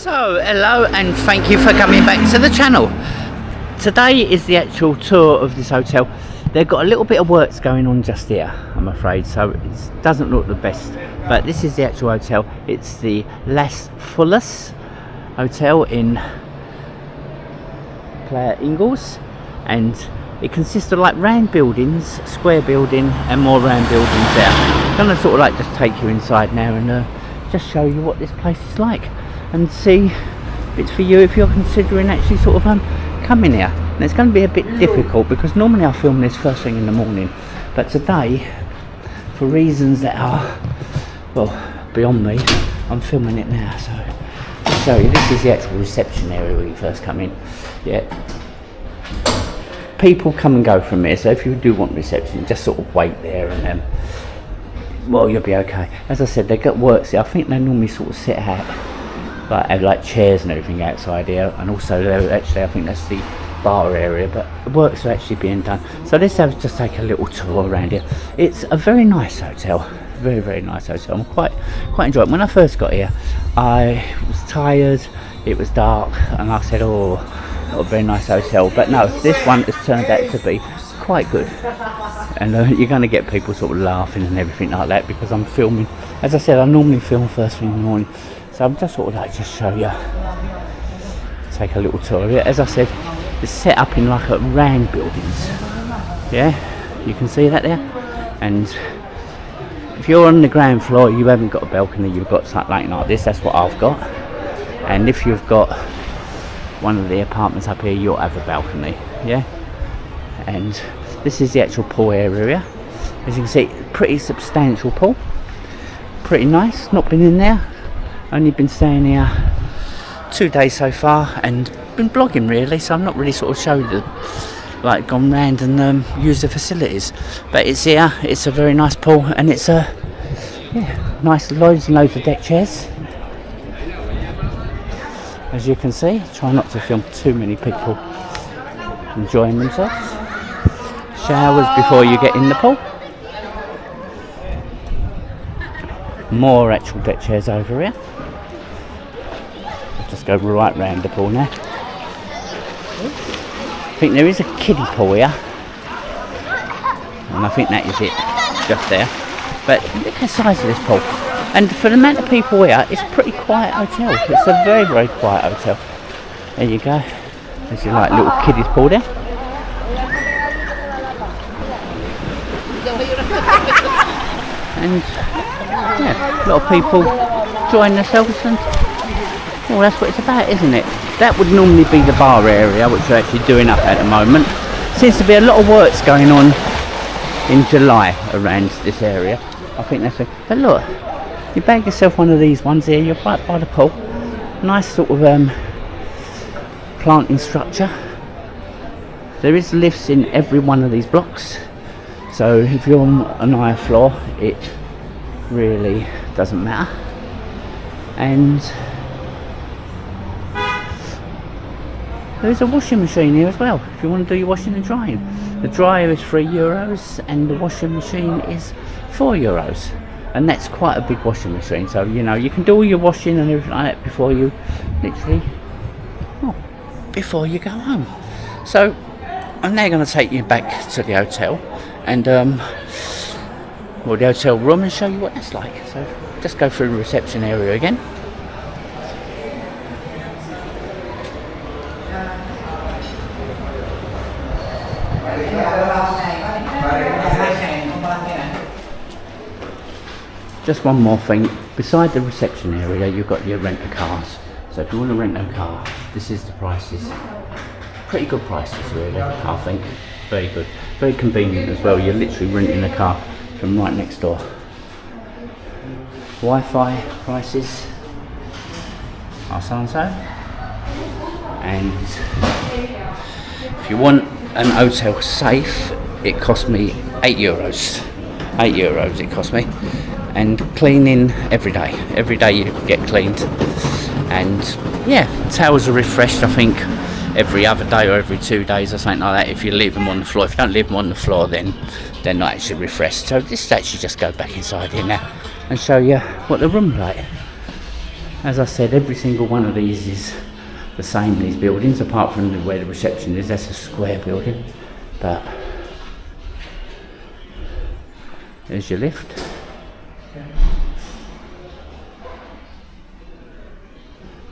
So, hello and thank you for coming back to the channel. Today is the actual tour of this hotel. They've got a little bit of works going on just here, I'm afraid, so it doesn't look the best. But this is the actual hotel. It's the Las Faluas Hotel in Playa, Ingles, and it consists of like round buildings, square building, and more round buildings there. I'm going to sort of like just take you inside now and just show you what this place is like, and see if it's for you if you're considering actually sort of coming here. And it's going to be a bit difficult because normally I film this first thing in the morning, but today, for reasons that are, well, beyond me, I'm filming it now. So I'll show you. This is the actual reception area where you first come in. Yeah, people come and go from here, so if you do want reception, just sort of wait there and then, well, you'll be okay. As I said, they got works here. I think they normally sort of sit out, have like chairs and everything outside here, and also actually I think that's the bar area, but the works are actually being done. So let's just take a little tour around here. It's a very nice hotel, very nice hotel. I'm quite enjoying it. When I first got here, I was tired, it was dark, and I said, oh, not a very nice hotel. But no, this one has turned out to be quite good, and you're going to get people sort of laughing and everything like that because I'm filming. As I said, I normally film first thing in the morning, so I'm just sort of like just show you, take a little tour of it. As I said, it's set up in like a round buildings. Yeah, you can see that there. And if you're on the ground floor, you haven't got a balcony, you've got something like this. That's what I've got. And if you've got one of the apartments up here, you'll have a balcony. Yeah. And this is the actual pool area. As you can see, pretty substantial pool. Pretty nice. Not been in there. Only been staying here 2 days so far, and been blogging really, so I'm not really sort of showed the, like, gone round and used the facilities. But it's here, it's a very nice pool, and it's a nice, loads and loads of deck chairs. As you can see, try not to film too many people enjoying themselves. Showers before you get in the pool. More actual deck chairs over here. Just go right round the pool now. I think there is a kiddie pool here, and I think that is it, just there. But look at the size of this pool, and for the amount of people here, it's a pretty quiet hotel. It's a very quiet hotel. There you go. There's your like little kiddies pool there. And yeah, a lot of people enjoying themselves, and well, that's what it's about, isn't it? That would normally be the bar area, which we're actually doing up at the moment. Seems to be a lot of works going on in July around this area. I think that's it. But look, you bag yourself one of these ones here, you're right by the pool. Nice sort of planting structure. There is lifts in every one of these blocks, so if you're on an higher floor, it really doesn't matter. And there's a washing machine here as well, if you want to do your washing and drying. The dryer is €3 and the washing machine is €4. And that's quite a big washing machine, so you know, you can do all your washing and everything like that before you, literally, before you go home. So, I'm now going to take you back to the hotel and, well, the hotel room, and show you what that's like. So, just go through the reception area again. Just one more thing, beside the reception area you've got your rent-a-cars. So if you want to rent a car, this is the prices. Pretty good prices really, I think. Very good. Very convenient as well, you're literally renting a car from right next door. Wi-Fi prices are so-and-so. And if you want an hotel safe, it cost me €8. €8 it cost me. And cleaning every day you get cleaned, and yeah, towels are refreshed I think every other day or every 2 days or something like that if you leave them on the floor. If you don't leave them on the floor, then they're not actually refreshed. So this is actually just go back inside here now and show you what the room's like. As I said, every single one of these is the same, these buildings, apart from where the reception is. That's a square building. But there's your lift.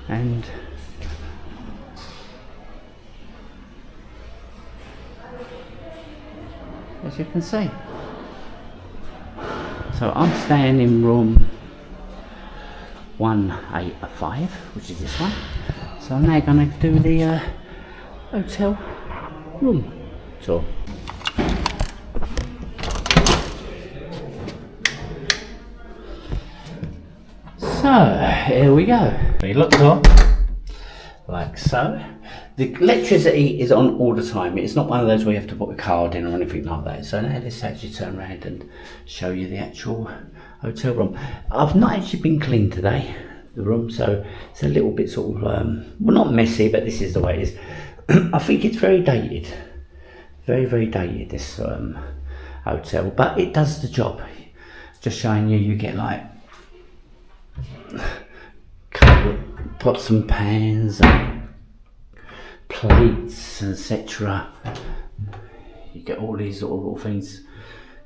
And as you can see, so I'm staying in room 185, which is this one. So I'm now going to do the hotel room tour. So here we go. You look door like so. The electricity is on all the time. It's not one of those where you have to put a card in or anything like that. So now let's actually turn around and show you the actual hotel room. I've not actually been cleaned today, the room, so it's a little bit sort of well, not messy, but this is the way it is. I think it's very dated, very dated, this hotel, but it does the job. Just showing you, you get like pots and pans and plates, etc. You get all these little things,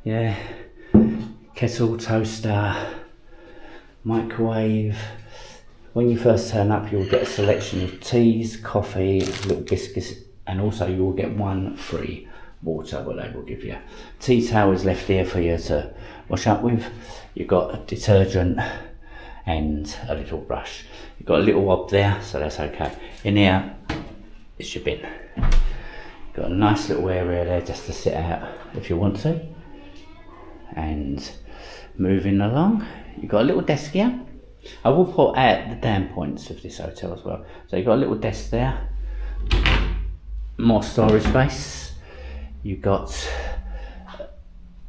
yeah. Kettle, toaster, microwave. When you first turn up, you'll get a selection of teas, coffee, little biscuits, and also you will get one free water, what they will give you. Tea towels left here for you to wash up with. You've got a detergent and a little brush. You've got a little hob there, so that's okay. In here, it's your bin. Got a nice little area there just to sit out if you want to. And moving along, you've got a little desk here. I will put out the down points of this hotel as well. So you've got a little desk there, more storage space. You've got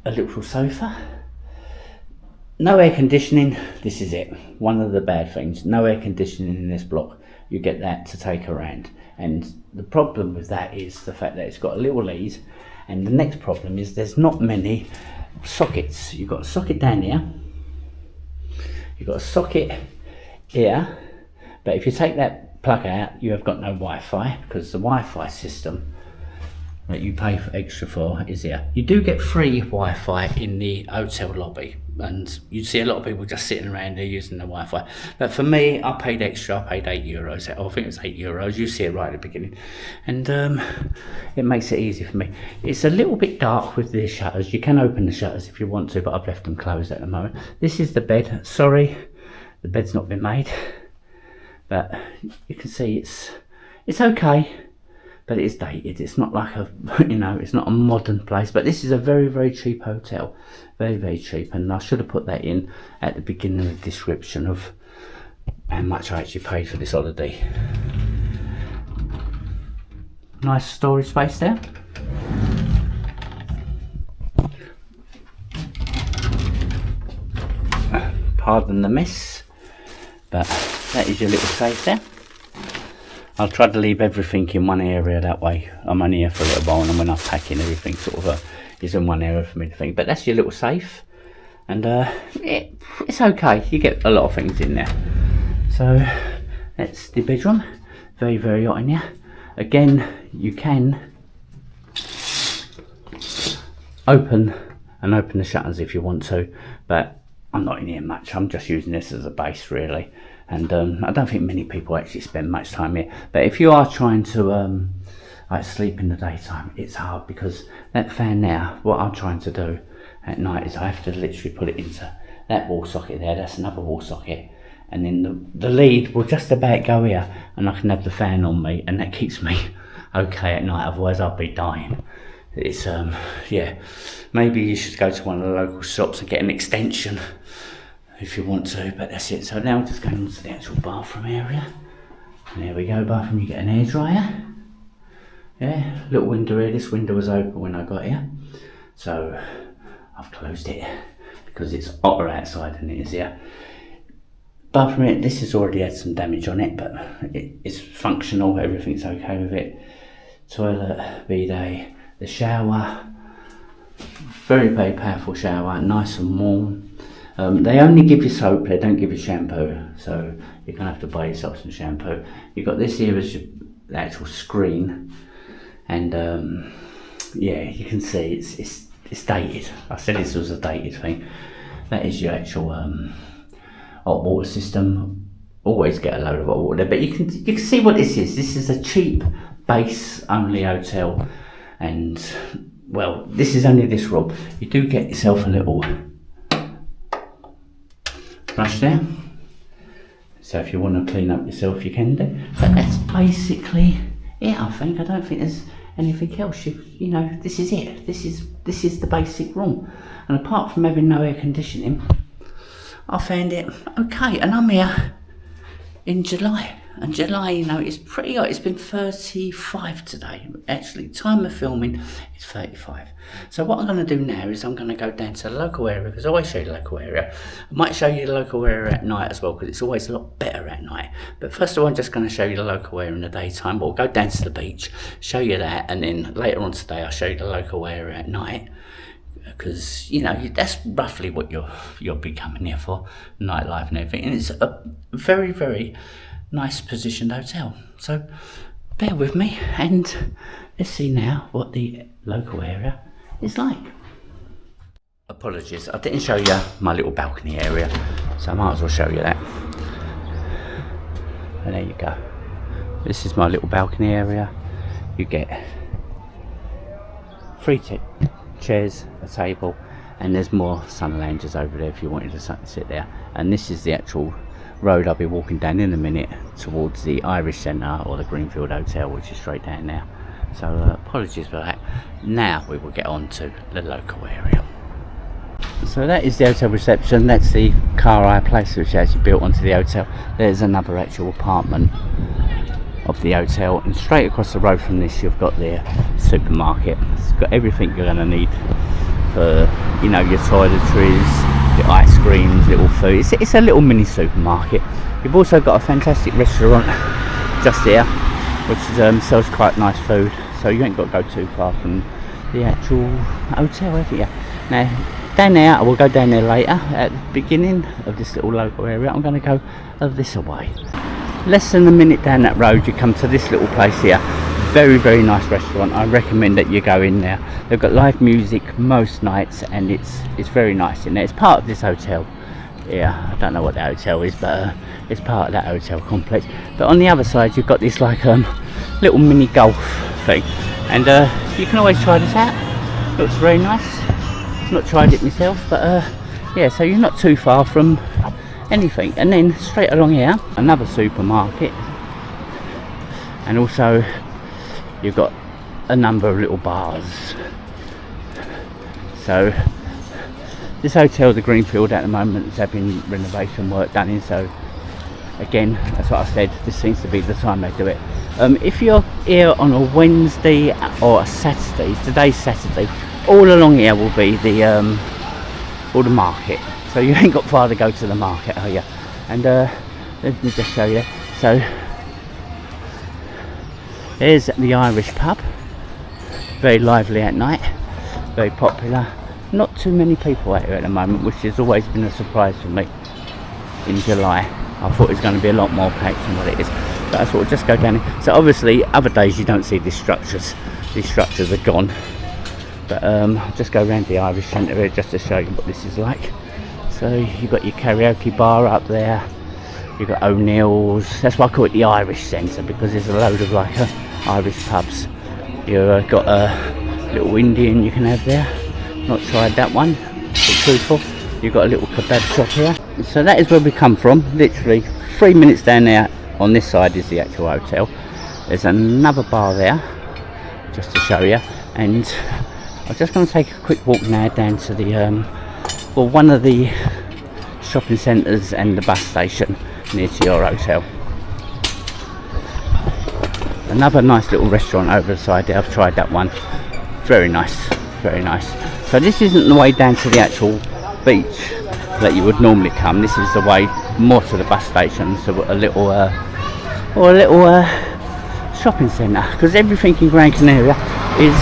a little sofa. No air conditioning, this is it. One of the bad things, no air conditioning in this block. You get that to take around. And the problem with that is the fact that it's got a little lead. And the next problem is there's not many sockets. You've got a socket down here. You've got a socket here. But if you take that plug out, you have got no Wi-Fi, because the Wi-Fi system that you pay for extra for is here. You do get free Wi-Fi in the hotel lobby, and you see a lot of people just sitting around there using the Wi-Fi. But for me, I paid extra. I paid €8. I think it was €8. You see it right at the beginning, and it makes it easy for me. It's a little bit dark with the shutters. You can open the shutters if you want to, but I've left them closed at the moment. This is the bed. Sorry, the bed's not been made, but you can see it's okay. But it is dated. It's not like a, you know, it's not a modern place. But this is a very cheap hotel, very cheap. And I should have put that in at the beginning of the description of how much I actually paid for this holiday. Nice storage space there. Pardon the mess, but that is your little safe there. I'll try to leave everything in one area, that way I'm only here for a little while, and when I'm packing, everything sort of is in one area for me to think. But that's your little safe, and it's okay. You get a lot of things in there. So that's the bedroom. Very hot in here. Again, you can open the shutters if you want to, but I'm not in here much. I'm just using this as a base, really. And I don't think many people actually spend much time here. But if you are trying to like sleep in the daytime, it's hard, because that fan now, what I'm trying to do at night is I have to literally put it into that wall socket there. That's another wall socket. And then the lead will just about go here, and I can have the fan on me, and that keeps me okay at night. Otherwise I'll be dying. It's yeah, maybe you should go to one of the local shops and get an extension if you want to, but that's it. So now we're just going on to the actual bathroom area. And there we go, bathroom. You get an hairdryer. Yeah, little window here. This window was open when I got here, so I've closed it because it's hotter outside than it is here. Bathroom here, this has already had some damage on it, but it's functional. Everything's okay with it. Toilet, bidet, the shower. Very powerful shower, nice and warm. They only give you soap, they don't give you shampoo, so you're going to have to buy yourself some shampoo. You've got this here as the actual screen, and yeah, you can see it's dated. I said this was a dated thing. That is your actual hot water system. Always get a load of hot water, but you can see what this is. This is a cheap base only hotel, and well, this is only this room. You do get yourself a little brush there, so if you want to clean up yourself you can do, but that's basically it. I think I don't think there's anything else. You know, this is it. This is the basic room, and apart from having no air conditioning, I found it okay. And I'm here in July, and July, you know, it's pretty hot. It's been 35 today. Actually, time of filming is 35. So what I'm going to do now is I'm going to go down to the local area, because I always show you the local area. I might show you the local area at night as well, because it's always a lot better at night. But first of all, I'm just going to show you the local area in the daytime. We'll go down to the beach, show you that, and then later on today I'll show you the local area at night, because you know that's roughly what you'll be coming here for, nightlife and everything. And it's a very, very nice positioned hotel, so bear with me and let's see now what the local area is like. Apologies, I didn't show you my little balcony area, so I might as well show you that. And there you go. This is my little balcony area. You get 3 chairs, a table, and there's more sun lounges over there if you wanted to sit there. And this is the actual road I'll be walking down in a minute towards the Irish Centre or the Greenfield Hotel, which is straight down there. So apologies for that. Now we will get on to the local area. So that is the hotel reception. That's the car hire place which is actually built onto the hotel. There's another actual apartment of the hotel, and straight across the road from this you've got the supermarket. It's got everything you're going to need for, you know, your toiletries, your ice creams, little food. It's a little mini supermarket. You've also got a fantastic restaurant just here, which is, sells quite nice food, so you ain't got to go too far from the actual hotel, have you? Now down there, I will go down there later. At the beginning of this little local area, I'm going to go this away. Less than a minute down that road you come to this little place here. Very, very nice restaurant. I recommend that you go in there. They've got live music most nights, and it's very nice in there. It's part of this hotel. Yeah, I don't know what the hotel is, but it's part of that hotel complex. But on the other side you've got this like little mini golf thing, and you can always try this out. Looks very nice. Not tried it myself, but yeah, so you're not too far from anything. And then straight along here, another supermarket, and also you've got a number of little bars. So this hotel, the Greenfield, at the moment is having renovation work done in, so again, that's what I said, this seems to be the time they do it. If you're here on a Wednesday or a Saturday, today's Saturday, all along here will be the all the market, so you ain't got far to go to the market, are you? And let me just show you. So there's the Irish pub, very lively at night, very popular. Not too many people out here at the moment, which has always been a surprise for me in July. I thought it was going to be a lot more packed than what it is, but I thought I'd just go down here. So obviously other days you don't see these structures are gone, but I'll just go around the Irish Centre here just to show you what this is like. So you've got your karaoke bar up there, you've got O'Neill's. That's why I call it the Irish Centre, because there's a load of like Irish pubs. You've got a little Indian you can have there. Not tried that one, to be truthful. You've got a little kebab shop here. So that is where we come from, literally 3 minutes down there. On this side is the actual hotel. There's another bar there, just to show you. And I'm just going to take a quick walk now down to the well, one of the shopping centres and the bus station near to your hotel. Another nice little restaurant over the side there. I've tried that one. Very nice, very nice. So this isn't the way down to the actual beach that you would normally come. This is the way more to the bus station, so a little shopping centre, because everything in Gran Canaria is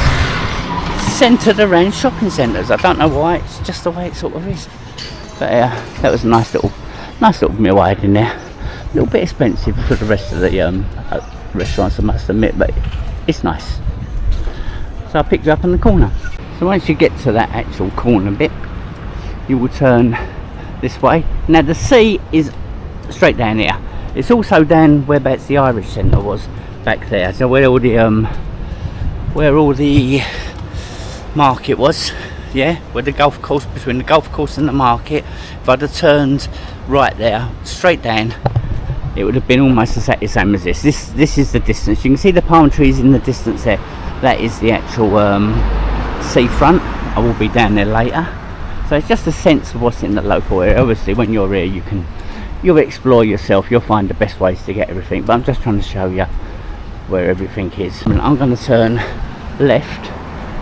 centred around shopping centres. I don't know why, it's just the way it sort of is. But that was a nice little meal I had in there. A little bit expensive for the rest of the restaurants, I must admit, but it's nice. So I picked it up on the corner. So once you get to that actual corner bit, you will turn this way. Now the sea is straight down here. It's also down whereabouts the Irish Centre was back there. So where all the market was, yeah, where the golf course, between the golf course and the market. If I'd have turned right there, straight down, it would have been almost exactly the same as this. This is the distance. You can see the palm trees in the distance there. That is the actual seafront. I will be down there later. So it's just a sense of what's in the local area. Obviously when you're here you'll explore yourself, you'll find the best ways to get everything, but I'm just trying to show you where everything is. I'm going to turn left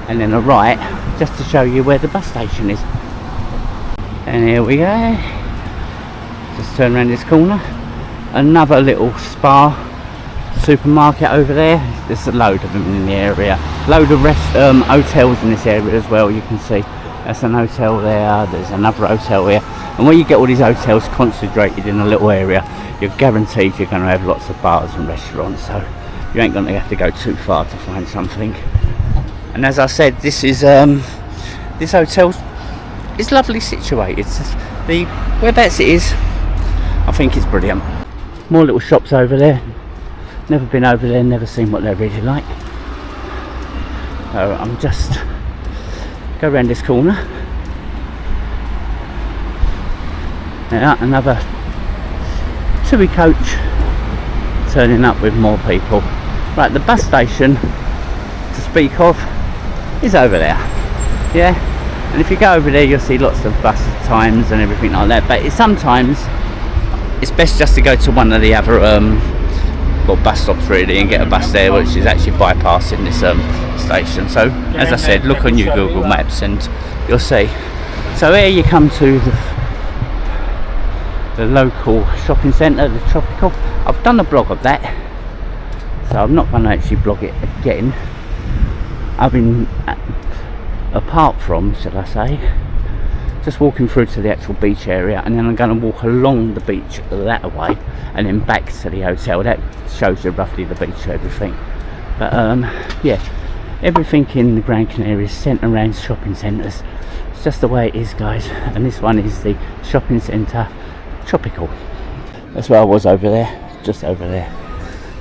and then a right just to show you where the bus station is. And here we go, just turn around this corner. Another little spa supermarket over there. There's a load of them in the area, load of hotels in this area as well. You can see that's an hotel there, there's another hotel here, and when you get all these hotels concentrated in a little area, you're guaranteed you're going to have lots of bars and restaurants, so you ain't going to have to go too far to find something. And as I said, this hotel is lovely situated. The whereabouts it is, I think it's brilliant. More little shops over there. Never been over there, never seen what they're really like. So I'm just go around this corner. Now another TUI coach turning up with more people. Right, the bus station to speak of is over there. Yeah, and if you go over there you'll see lots of bus times and everything like that, but sometimes it's best just to go to one of the other bus stops really and get a bus there, which is actually bypassing this station. So as I said, look on your Google Maps and you'll see. So here you come to the local shopping centre, the Tropical. I've done a blog of that, so I'm not going to actually blog it again. I've been apart from, should I say, just walking through to the actual beach area, and then I'm going to walk along the beach that way and then back to the hotel. That shows you roughly the beach, everything. But yeah, everything in the Gran Canary is centred around shopping centres. It's just the way it is, guys. And this one is the shopping centre Tropical. That's where I was over there, just over there.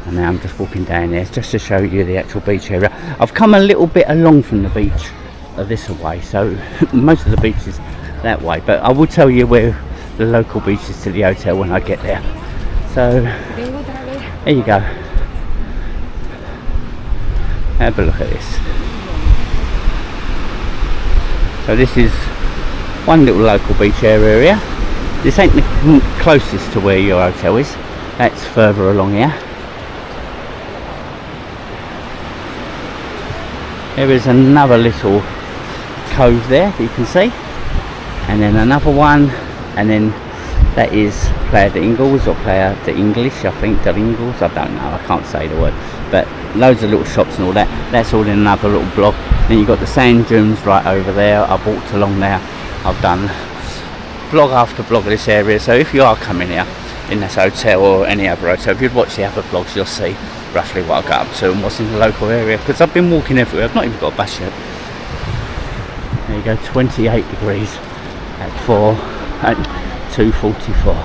And now I'm just walking down there just to show you the actual beach area. I've come a little bit along from the beach this way, so most of the beach is that way, but I will tell you where the local beach is to the hotel when I get there. So there you go, have a look at this. So this is one little local beach area. This ain't the closest to where your hotel is, that's further along here. There is another little cove there that you can see, and then another one, and then that is Playa de Ingles or Playa de English, I think, de Ingles, I don't know, I can't say the word, but loads of little shops and all that. That's all in another little block. Then you've got the sand dunes right over there. I've walked along there, I've done vlog after vlog of this area, so if you are coming here in this hotel or any other hotel, if you'd watch the other vlogs, you'll see roughly what I got up to and what's in the local area, because I've been walking everywhere. I've not even got a bus yet. There you go, 28 degrees at 2:44.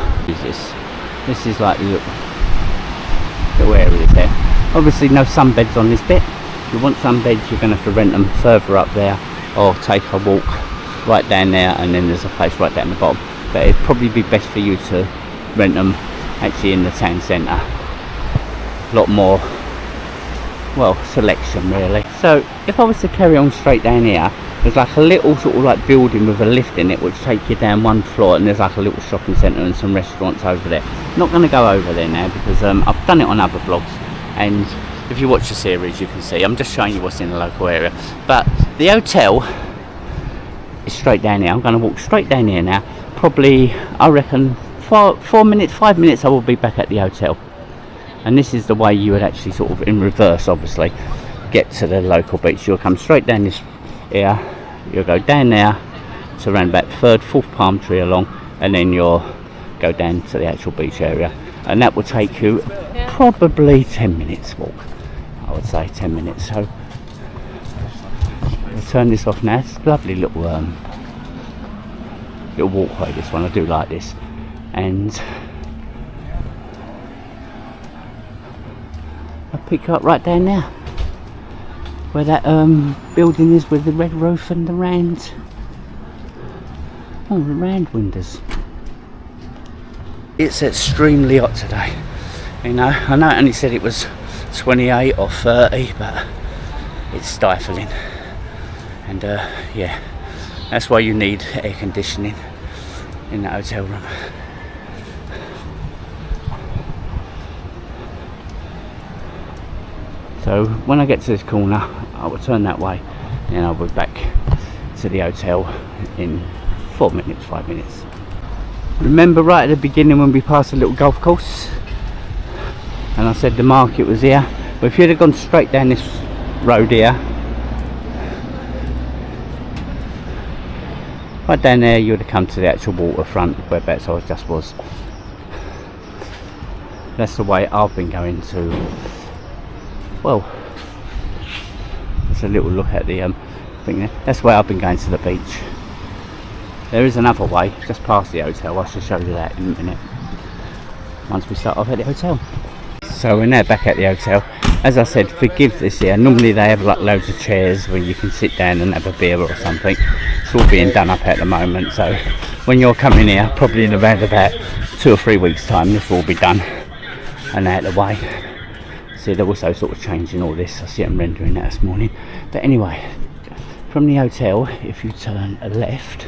This is like the little area there. Obviously no sunbeds on this bit. If you want sunbeds, you're going to have to rent them further up there or take a walk right down there, and then there's a place right down the bottom. But it'd probably be best for you to rent them actually in the town centre. A lot more, well, selection really. So if I was to carry on straight down here, there's like a little sort of like building with a lift in it which take you down one floor, and there's like a little shopping centre and some restaurants over there. Not going to go over there now because I've done it on other vlogs, and if you watch the series you can see I'm just showing you what's in the local area. But the hotel is straight down here. I'm going to walk straight down here now. Probably, I reckon, 5 minutes I will be back at the hotel. And this is the way you would actually sort of in reverse, obviously, get to the local beach. You'll come straight down this here, you'll go down there to around about third, fourth palm tree along, and then you'll go down to the actual beach area, and that will take you probably 10 minutes walk. I would say 10 minutes. So I'll turn this off now. It's a lovely little little walkway, this one. I do like this. And I'll pick you up right down there where that building is with the red roof and the round windows. It's extremely hot today. You know, I know it only said it was 28 or 30, but it's stifling. And yeah, that's why you need air conditioning in the hotel room. So when I get to this corner, I will turn that way, and I'll be back to the hotel in 4 minutes, 5 minutes. Remember right at the beginning when we passed a little golf course, and I said the market was here? But if you'd have gone straight down this road here, right down there, you would have come to the actual waterfront whereabouts I just was. That's the way I've been going to. Well, it's a little look at the thing there. That's the way I've been going to the beach. There is another way just past the hotel. I shall show you that in a minute once we start off at the hotel. So we're now back at the hotel. As I said, forgive this here. Normally they have like loads of chairs where you can sit down and have a beer or something. It's all being done up at the moment. So when you're coming here, probably in around about 2 or 3 weeks time, this will all be done and out of the way. See, they're also sort of changing all this. I see them rendering that this morning. But anyway, from the hotel, if you turn left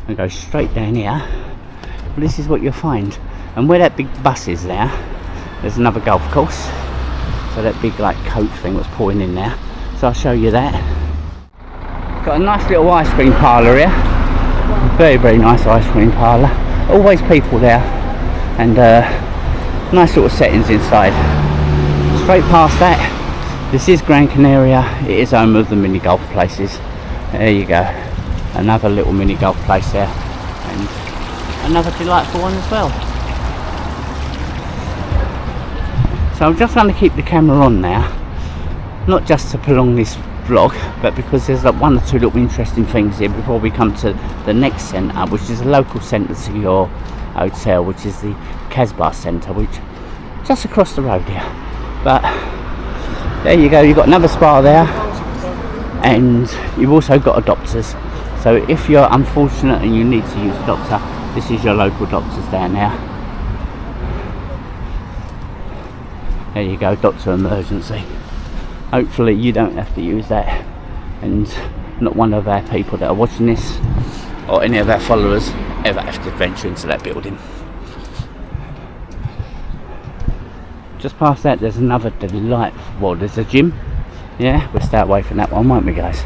and go straight down here, well, this is what you'll find. And where that big bus is there, there's another golf course. So that big like coach thing was pouring in there. So I'll show you that. Got a nice little ice cream parlour here. Very, very nice ice cream parlour. Always people there. And nice sort of settings inside. Straight past that, this is Gran Canaria. It is home of the mini golf places. There you go. Another little mini golf place there. And another delightful one as well. So I'm just going to keep the camera on now, not just to prolong this vlog, but because there's like 1 or 2 little interesting things here before we come to the next centre, which is a local centre to your hotel, which is the Casbah Centre, which just across the road here. But there you go, you've got another spa there, and you've also got a doctor's. So if you're unfortunate and you need to use a doctor, this is your local doctor's down there. There you go, doctor emergency. Hopefully you don't have to use that, and not one of our people that are watching this or any of our followers ever have to venture into that building. Just past that there's another delightful, well, there's a gym. Yeah, we'll stay away from that one, won't we guys?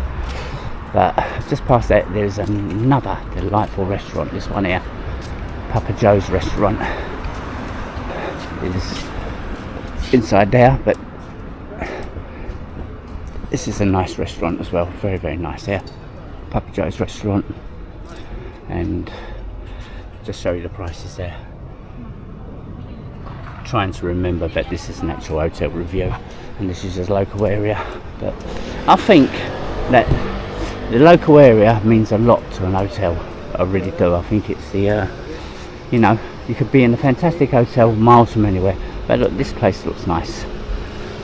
But just past that there's another delightful restaurant, this one here, Papa Joe's restaurant. Is inside there, but this is a nice restaurant as well, very, very nice here, Papa Joe's restaurant. And just show you the prices there. Trying to remember that this is an actual hotel review and this is just local area, but I think that the local area means a lot to an hotel. I really do. I think it's the you know, you could be in a fantastic hotel miles from anywhere, but look, this place looks nice,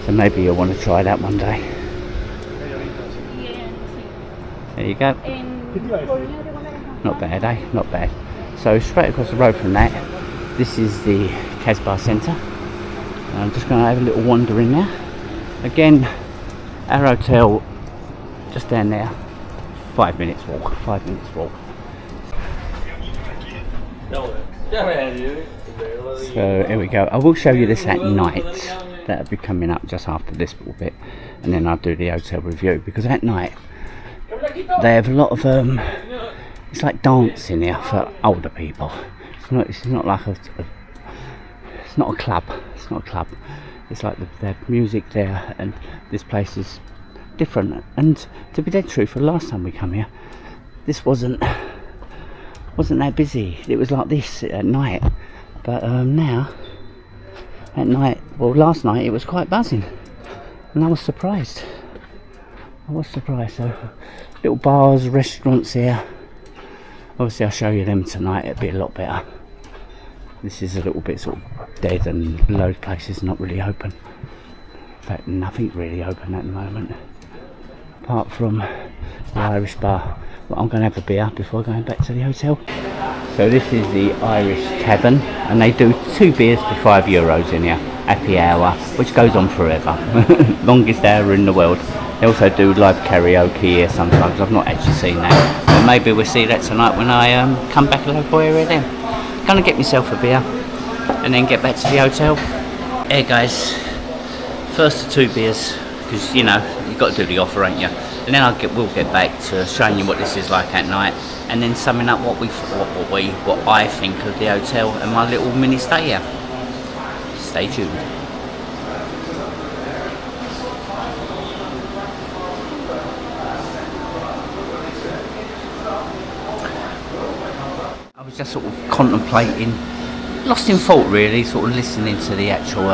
so maybe you'll want to try that one day. There you go. Not bad, eh? Not bad. So straight across the road from that, this is the Casbah Centre. I'm just going to have a little wander in there. Again, our hotel just down there. 5 minutes walk. 5 minutes walk. So here we go. I will show you this at night. That'll be coming up just after this little bit, and then I'll do the hotel review, because at night they have a lot of it's like dancing here for older people. It's not like it's not a club. It's not a club. It's like they have music there, and this place is different. And to be dead truthful, last time we come here, this wasn't wasn't that busy. It was like this at night, but now at night, well, last night it was quite buzzing, and I was surprised. So little bars, restaurants here. Obviously I'll show you them tonight, it'll be a lot better. This is a little bit sort of dead, and a load of places not really open. In fact, nothing really open at the moment, apart from the Irish bar. But I'm going to have a beer before going back to the hotel. So this is the Irish Tavern, and they do 2 beers for €5 in here. Happy hour, which goes on forever. Longest hour in the world. They also do live karaoke here sometimes. I've not actually seen that, but maybe we'll see that tonight when I come back to the local area then. Gonna get myself a beer and then get back to the hotel. Here guys, first of 2 beers, because you know you've got to do the offer, ain't you? And then we'll get back to showing you what this is like at night, and then summing up what I think of the hotel and my little mini stay here. Stay tuned. I was just sort of contemplating, lost in thought really, sort of listening to the actual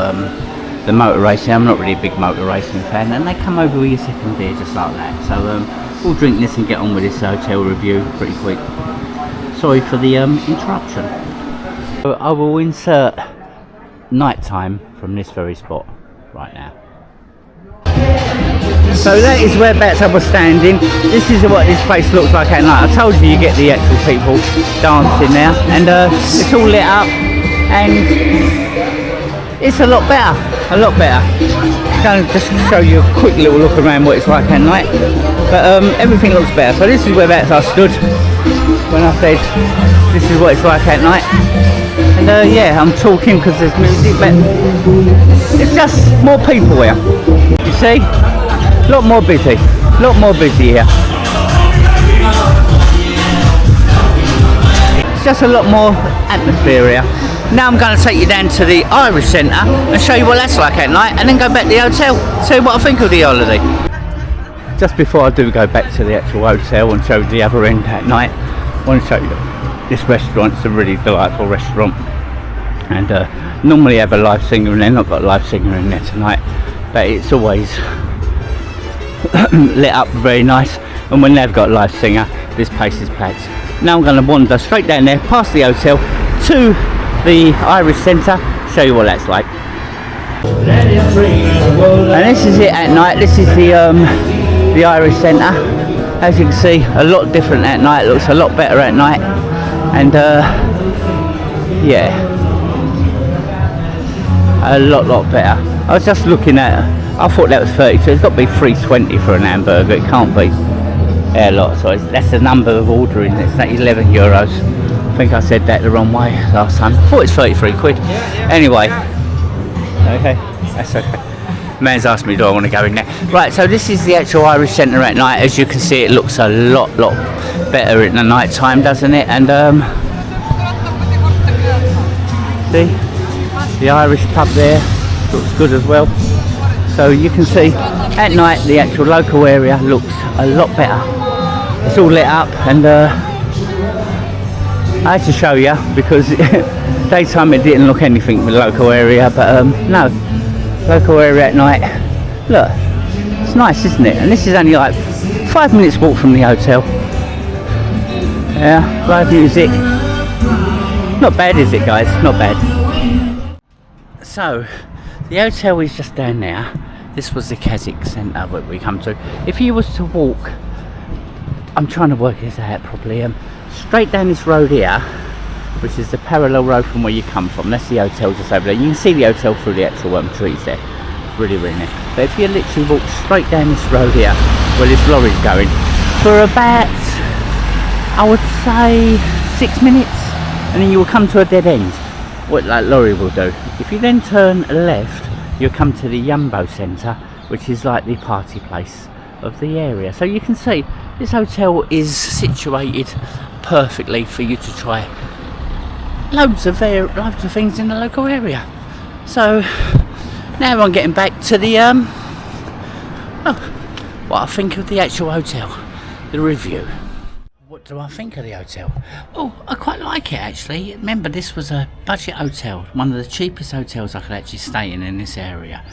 the motor racing. I'm not really a big motor racing fan, and they come over with your second beer just like that. So we'll drink this and get on with this hotel review pretty quick. Sorry for the interruption. So I will insert nighttime from this very spot right now. So that is whereabouts I was standing. This is what this place looks like at night. I told you get the actual people dancing now, and it's all lit up, and it's a lot better. I'm going to just show you a quick little look around what it's like at night, but everything looks better. So this is whereabouts I stood when I said this is what it's like at night. And yeah, I'm talking because there's music, but it's just more people here. You see? A lot more busy here. It's just a lot more atmosphere here. Now I'm going to take you down to the Irish Centre and show you what that's like at night, and then go back to the hotel, tell you what I think of the holiday. Just before I do go back to the actual hotel and show you the other end at night, I want to show you this restaurant. It's a really delightful restaurant, and normally have a live singer, and they've not got a live singer in there tonight, but it's always lit up very nice, and when they've got a live singer, this place is packed. Now I'm going to wander straight down there past the hotel to the Irish Centre, show you what that's like. And this is it at night. This is the Irish Centre. As you can see, a lot different at night. It looks a lot better at night, and yeah, a lot better. I was just looking at, I thought that was 32. It's got to be $3.20 for an hamburger. It can't be a lot. So that's the number of ordering. It's like €11. I think I said that the wrong way last time. I thought it's 33 quid. Anyway, okay, that's okay. Man's asked me, do I want to go in there? Right, so this is the actual Irish Centre at night. As you can see, it looks a lot better in the night time, doesn't it? And see, the Irish pub there looks good as well. So you can see at night the actual local area looks a lot better. It's all lit up, and I had to show you because daytime it didn't look anything with the local area, but no, local area at night, look, it's nice, isn't it? And this is only like 5 minutes walk from the hotel. Yeah, live music. Not bad, is it, guys? Not bad. So the hotel is just down there. This was the Kazakh Centre that we come to. If you was to walk, I'm trying to work this out properly, straight down this road here, which is the parallel road from where you come from. That's the hotel just over there. You can see the hotel through the actual trees there. It's really nice. But if you literally walk straight down this road here, where this lorry's going, for about, I would say, 6 minutes, and then you will come to a dead end. What that lorry will do. If you then turn left, you'll come to the Jumbo Centre, which is like the party place of the area. So you can see this hotel is situated perfectly for you to try loads of things in the local area. So now I'm getting back to the what I think of the actual hotel, the review. What do I think of the hotel? Oh, I quite like it actually. Remember, this was a budget hotel, one of the cheapest hotels I could actually stay in this area.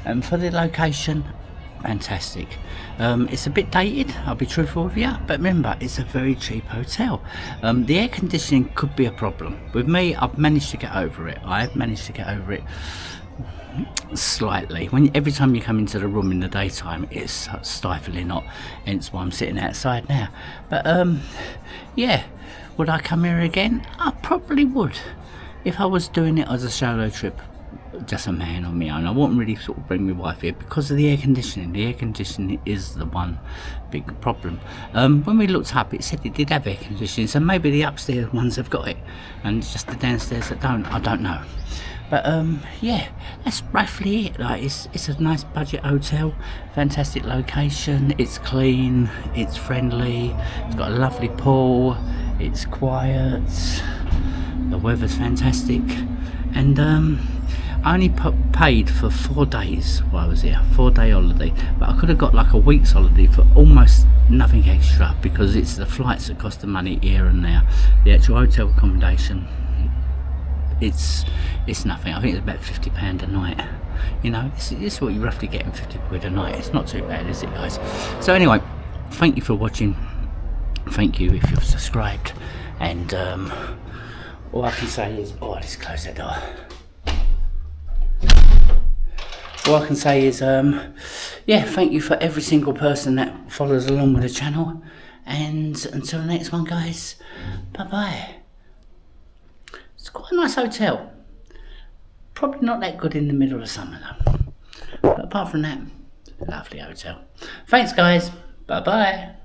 And for the location, fantastic. It's a bit dated, I'll be truthful with you, but remember, it's a very cheap hotel. The air conditioning could be a problem. With me, I've managed to get over it. I've managed to get over it slightly. Every time you come into the room in the daytime, it's stifling hot, hence why I'm sitting outside now. But yeah, would I come here again? I probably would. If I was doing it as a solo trip, just a man on my own, I wouldn't really sort of bring my wife here because of the air conditioning. The air conditioning is the one big problem. When we looked up, it said it did have air conditioning, so maybe the upstairs ones have got it and it's just the downstairs that don't. I don't know. But yeah, that's roughly it. Like, it's a nice budget hotel, fantastic location, it's clean, it's friendly, it's got a lovely pool, it's quiet, the weather's fantastic, and I only paid for 4 days while I was here, 4-day holiday, but I could have got like a week's holiday for almost nothing extra, because it's the flights that cost the money here and there. The actual hotel accommodation, it's nothing. I think it's about £50 a night. You know, this is what you're roughly getting, 50 quid a night. It's not too bad, is it, guys? So anyway, thank you for watching. Thank you if you've subscribed. And all I can say is, oh, let's close that door. All I can say is, yeah, thank you for every single person that follows along with the channel. And until the next one, guys, bye-bye. It's quite a nice hotel. Probably not that good in the middle of summer though. But apart from that, lovely hotel. Thanks guys. Bye bye.